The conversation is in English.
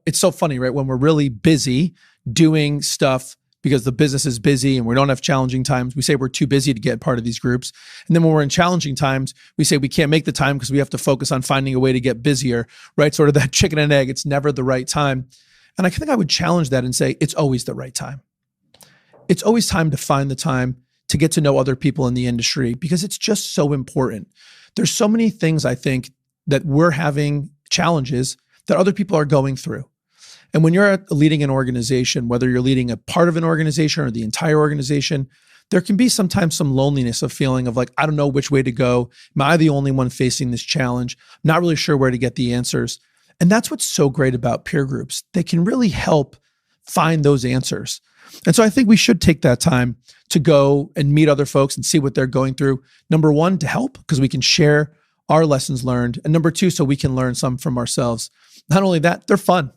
It's so funny, right? When we're really busy doing stuff because the business is busy and we don't have challenging times, we say we're too busy to get part of these groups. And then when we're in challenging times, we say we can't make the time because we have to focus on finding a way to get busier, right? Sort of that chicken and egg. It's never the right time. And I think I would challenge that and say it's always the right time. It's always time to find the time to get to know other people in the industry because it's just so important. There's so many things I think that we're having challenges that other people are going through. And when you're leading an organization, whether you're leading a part of an organization or the entire organization, there can be sometimes some loneliness of feeling of like, I don't know which way to go. Am I the only one facing this challenge? I'm not really sure where to get the answers. And that's what's so great about peer groups. They can really help find those answers. And so I think we should take that time to go and meet other folks and see what they're going through. Number one, to help, because we can share our lessons learned. And number two, so we can learn some from ourselves. Not only that, they're fun.